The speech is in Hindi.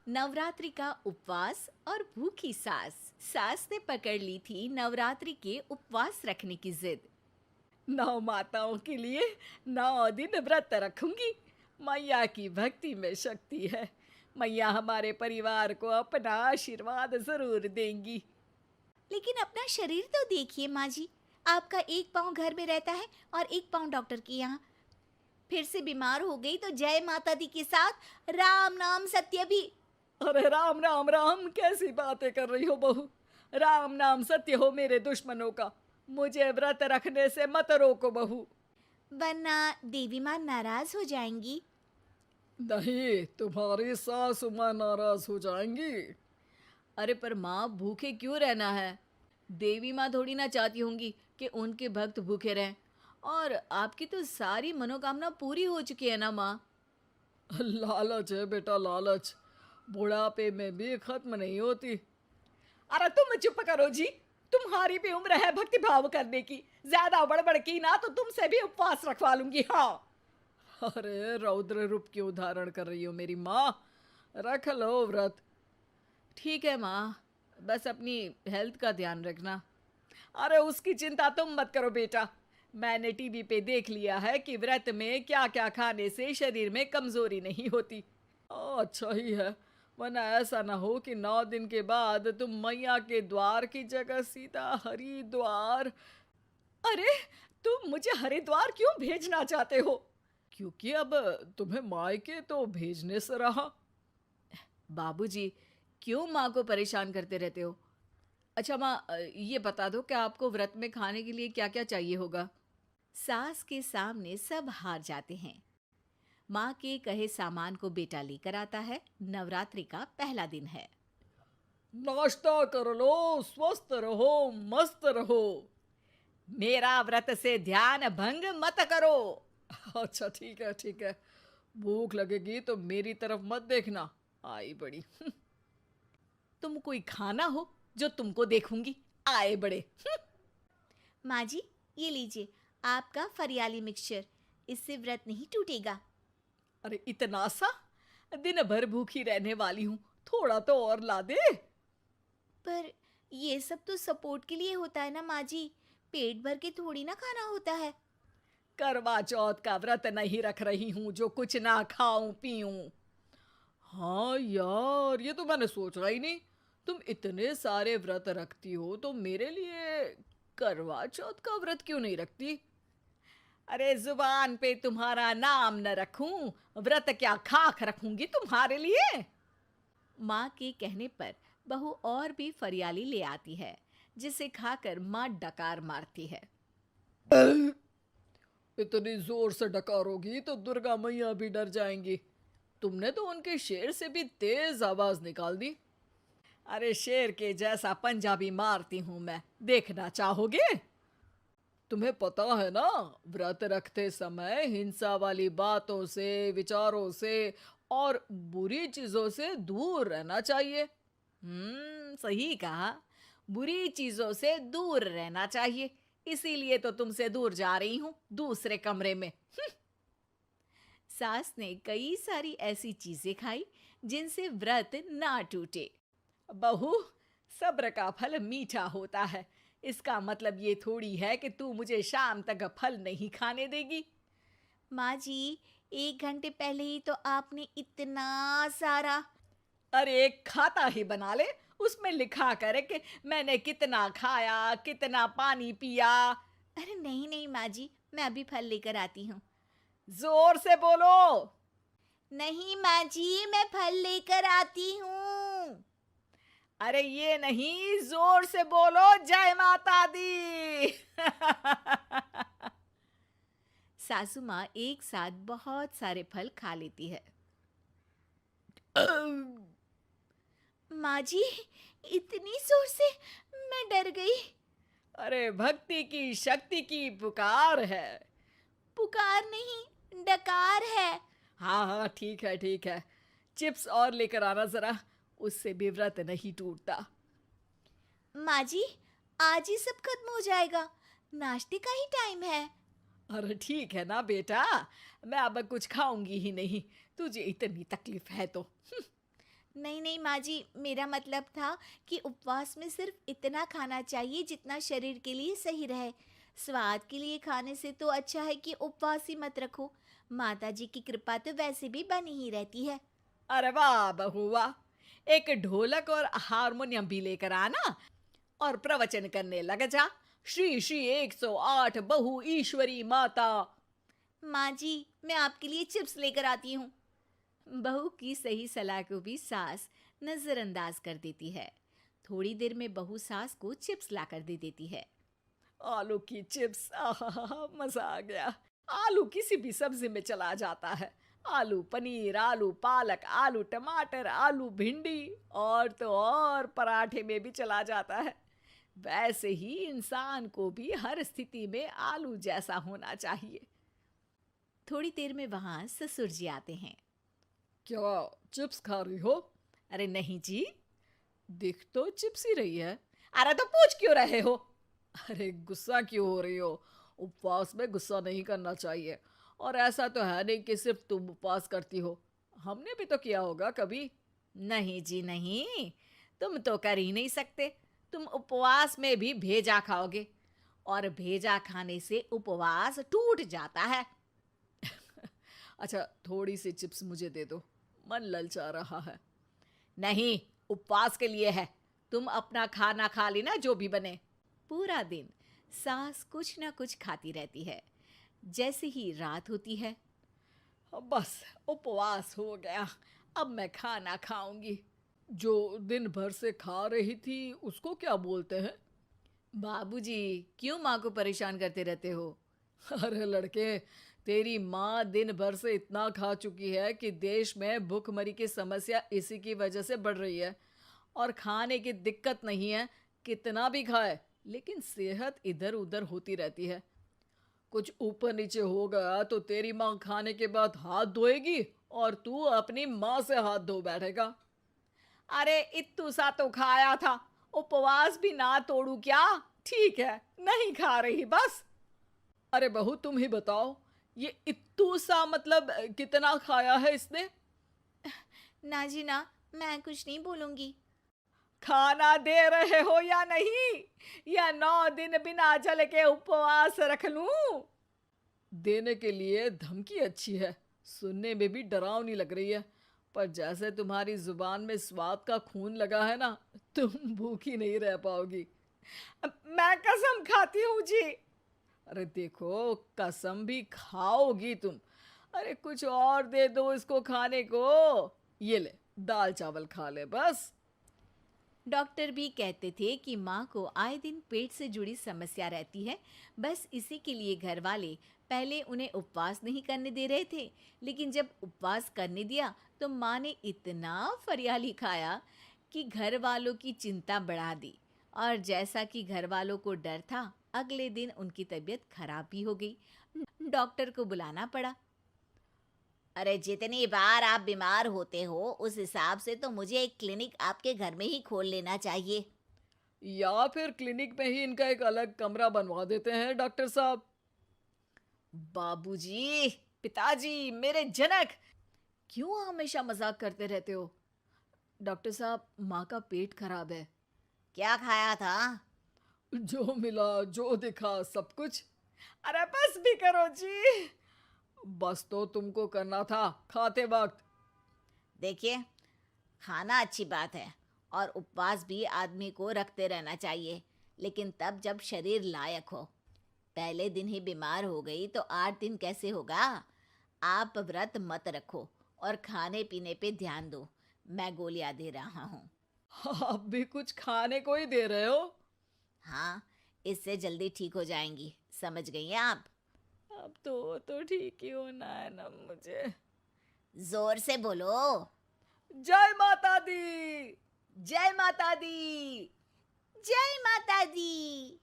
नवरात्रि का उपवास और भूखी सास। सास ने पकड़ ली थी नवरात्रि के उपवास रखने की जिद। 9 माताओं के लिए 9 दिन व्रत रखूंगी। मैया की भक्ति में शक्ति है। मैया हमारे परिवार को अपना आशीर्वाद जरूर देंगी। लेकिन अपना शरीर तो देखिए माँ जी, आपका एक पाँव घर में रहता है और एक पाँव डॉक्टर के यहाँ। फिर से बीमार हो गई तो जय माता दी के साथ राम नाम सत्य भी। अरे राम राम राम, कैसी बातें कर रही हो बहू। राम नाम सत्य हो मेरे दुश्मनों का। मुझे व्रत रखने से मत रोको बहू। वरना देवी माँ नाराज हो जाएंगी। नहीं, तुम्हारी सासू माँ नाराज हो जाएंगी। अरे पर माँ, भूखे क्यों रहना है? देवी माँ थोड़ी ना चाहती होंगी कि उनके भक्त भूखे रहें। और आपकी तो सारी मनोकामना पूरी हो चुकी है ना माँ। लालच है बेटा, लालच बुढ़ापे में भी खत्म नहीं होती। अरे तुम चुप करो जी। तुम्हारी भी उम्र है भक्ति भाव करने की। ज्यादा बड़बड़ की ना तो तुमसे भी उपवास रखवा लूंगी। हाँ। अरे रौद्र रूप क्यों धारण कर रही हो मेरी माँ। रख लो व्रत। ठीक है माँ, बस अपनी हेल्थ का ध्यान रखना। अरे उसकी चिंता तुम मत करो बेटा। मैंने टीवी पे देख लिया है कि व्रत में क्या क्या खाने से शरीर में कमजोरी नहीं होती। अच्छा ही है, वरना ऐसा ना हो कि 9 दिन के बाद तुम मैया के द्वार की जगह सीधा हरिद्वार। अरे तुम मुझे हरिद्वार क्यों भेजना चाहते हो? क्योंकि अब तुम्हें मायके तो भेजने से रहा। बाबूजी, क्यों माँ को परेशान करते रहते हो? अच्छा माँ, ये बता दो कि आपको व्रत में खाने के लिए क्या क्या चाहिए होगा। सास के सामने सब हार जाते हैं। माँ के कहे सामान को बेटा लेकर आता है। नवरात्रि का पहला दिन है। नाश्ता कर लो, स्वस्थ रहो, मस्त रहो। मेरा व्रत से ध्यान भंग मत करो। अच्छा ठीक है ठीक है। भूख लगेगी तो मेरी तरफ मत देखना। आई बड़ी। तुम कोई खाना हो जो तुमको देखूंगी। आए बड़े। माँ जी, ये लीजिए आपका फरियाली मिक्सचर। इससे व्रत नहीं टूटेगा। अरे इतना सा? दिन भर भूखी रहने वाली हूँ, थोड़ा तो और ला दे। पर ये सब तो सपोर्ट के लिए होता है ना माँ जी, पेट भर के थोड़ी ना खाना होता है। करवा चौथ का व्रत नहीं रख रही हूँ जो कुछ ना खाऊं पीऊं। हाँ यार, ये तो मैंने सोचा ही नहीं। तुम इतने सारे व्रत रखती हो तो मेरे लिए करवा चौथ का व्रत क्यों नहीं रखती? अरे जुबान पे तुम्हारा नाम न रखूं, व्रत क्या खाक रखूंगी तुम्हारे लिए। माँ के कहने पर बहू और भी फरियाली ले आती है, जिसे खाकर माँ डकार मारती है। इतनी जोर से डकारोगी तो दुर्गा मैया भी डर जाएंगी। तुमने तो उनके शेर से भी तेज आवाज निकाल दी। अरे शेर के जैसा पंजाबी मारती हूं मैं, देखना चाहोगे? तुम्हें पता है ना, व्रत रखते समय हिंसा वाली बातों से, विचारों से और बुरी चीजों से दूर रहना चाहिए। सही कहा। बुरी चीजों से दूर रहना चाहिए। इसीलिए तो तुमसे दूर जा रही हूँ, दूसरे कमरे में। सास ने कई सारी ऐसी चीजें खाई जिनसे व्रत ना टूटे। बहू, सब्र का फल मीठा होता है। इसका मतलब ये थोड़ी है कि तू मुझे शाम तक फल नहीं खाने देगी। माँ जी, 1 घंटे पहले ही तो आपने इतना सारा। अरे एक खाता ही बना ले, उसमें लिखा करे कि मैंने कितना खाया, कितना पानी पिया। अरे नहीं नहीं माँ जी, मैं अभी फल लेकर आती हूँ। जोर से बोलो। नहीं माँ जी, मैं फल लेकर आती हूँ। अरे ये नहीं, जोर से बोलो, जय माता दी। सासू माँ एक साथ बहुत सारे फल खा लेती है। माँ जी, इतनी जोर से मैं डर गई। अरे भक्ति की शक्ति की पुकार है। पुकार नहीं, डकार है। हाँ हाँ ठीक है ठीक है। चिप्स और लेकर आना जरा, उससे भी व्रत नहीं टूटता। माँ जी, आज ही सब खत्म हो जाएगा, नाश्ते का ही टाइम है। अरे ठीक है ना बेटा, मैं अब कुछ खाऊंगी ही नहीं, तुझे इतनी तकलीफ है तो। नहीं नहीं माँ जी, मेरा मतलब था कि उपवास में सिर्फ इतना खाना चाहिए जितना शरीर के लिए सही रहे। स्वाद के लिए खाने से तो अच्छा है कि उपवास ही मत रखो। माता जी की कृपा तो वैसे भी बनी ही रहती है। अरे वाह बहू वाह! एक ढोलक और हारमोनियम भी लेकर आना और प्रवचन करने लग जा। श्री श्री 108 बहु ईश्वरी माता। माँ जी, मैं आपके लिए चिप्स लेकर आती हूँ। बहू की सही सलाह को भी सास नजरअंदाज कर देती है। थोड़ी देर में बहू सास को चिप्स लाकर दे देती है। आलू की चिप्स, आहा मजा आ गया। आलू किसी भी सब्जी में चला जाता है। आलू पनीर, आलू पालक, आलू टमाटर, आलू भिंडी और तो और पराठे में भी चला जाता है। वैसे ही इंसान को भी हर स्थिति में आलू जैसा होना चाहिए। थोड़ी देर में वहां ससुर जी आते हैं। क्या चिप्स खा रही हो? अरे नहीं जी, दिख तो चिप्स ही रही है। अरे तो पूछ क्यों रहे हो? अरे गुस्सा क्यों हो रही हो? उपवास में गुस्सा नहीं करना चाहिए। और ऐसा तो है नहीं कि सिर्फ तुम उपवास करती हो, हमने भी तो किया होगा कभी। नहीं जी नहीं, तुम तो कर ही नहीं सकते। तुम उपवास में भी भेजा खाओगे और भेजा खाने से उपवास टूट जाता है। अच्छा थोड़ी सी चिप्स मुझे दे दो, मन ललचा रहा है। नहीं, उपवास के लिए है। तुम अपना खाना खा लेना जो भी बने। पूरा दिन सास कुछ ना कुछ खाती रहती है। जैसे ही रात होती है, अब बस उपवास हो गया, अब मैं खाना खाऊंगी। जो दिन भर से खा रही थी उसको क्या बोलते हैं? बाबूजी क्यों माँ को परेशान करते रहते हो? अरे लड़के, तेरी माँ दिन भर से इतना खा चुकी है कि देश में भूखमरी की समस्या इसी की वजह से बढ़ रही है। और खाने की दिक्कत नहीं है, कितना भी खाए लेकिन सेहत इधर उधर होती रहती है। कुछ ऊपर नीचे हो गया तो तेरी माँ खाने के बाद हाथ धोएगी और तू अपनी माँ से हाथ धो बैठेगा। अरे इत्तू सा तो खाया था, उपवास भी ना तोड़ू क्या? ठीक है, नहीं खा रही बस। अरे बहू तुम ही बताओ, ये इत्तू सा मतलब कितना खाया है इसने? ना जी ना, मैं कुछ नहीं बोलूंगी। खाना दे रहे हो या नहीं, या 9 दिन बिना जल के उपवास रख लूं? देने के लिए धमकी अच्छी है, सुनने में भी डरावनी लग रही है। पर जैसे तुम्हारी जुबान में स्वाद का खून लगा है ना, तुम भूखी नहीं रह पाओगी। मैं कसम खाती हूँ जी। अरे देखो, कसम भी खाओगी तुम। अरे कुछ और दे दो इसको खाने को। ये ले, दाल चावल खा ले बस। डॉक्टर भी कहते थे कि माँ को आए दिन पेट से जुड़ी समस्या रहती है। बस इसी के लिए घर वाले पहले उन्हें उपवास नहीं करने दे रहे थे, लेकिन जब उपवास करने दिया तो माँ ने इतना फरियाली खाया कि घर वालों की चिंता बढ़ा दी। और जैसा कि घर वालों को डर था, अगले दिन उनकी तबीयत खराब भी हो गई। डॉक्टर को बुलाना पड़ा। अरे जितनी बार आप बीमार होते हो उस हिसाब से तो मुझे एक क्लिनिक आपके घर में ही खोल लेना चाहिए। या फिर क्लिनिक में ही इनका एक अलग कमरा बनवा देते हैं डॉक्टर साहब। बाबूजी, पिताजी, मेरे जनक, क्यों हमेशा मजाक करते रहते हो? डॉक्टर साहब, माँ का पेट खराब है। क्या खाया था? जो मिला जो दिखा सब कुछ। अरे बस भी करो जी। बस तो तुमको करना था खाते वक्त। देखिए, खाना अच्छी बात है और उपवास भी आदमी को रखते रहना चाहिए, लेकिन तब जब शरीर लायक हो। पहले दिन ही बीमार हो गई तो 8 दिन कैसे होगा? आप व्रत मत रखो और खाने पीने पे ध्यान दो। मैं गोलियां दे रहा हूँ। आप भी कुछ खाने को ही दे रहे हो? हाँ, इससे जल्दी ठीक हो जाएंगी, समझ गई हैं आप? अब तो ठीक ही होना है ना मुझे। जोर से बोलो। जय माता दी। जय माता दी। जय माता दी।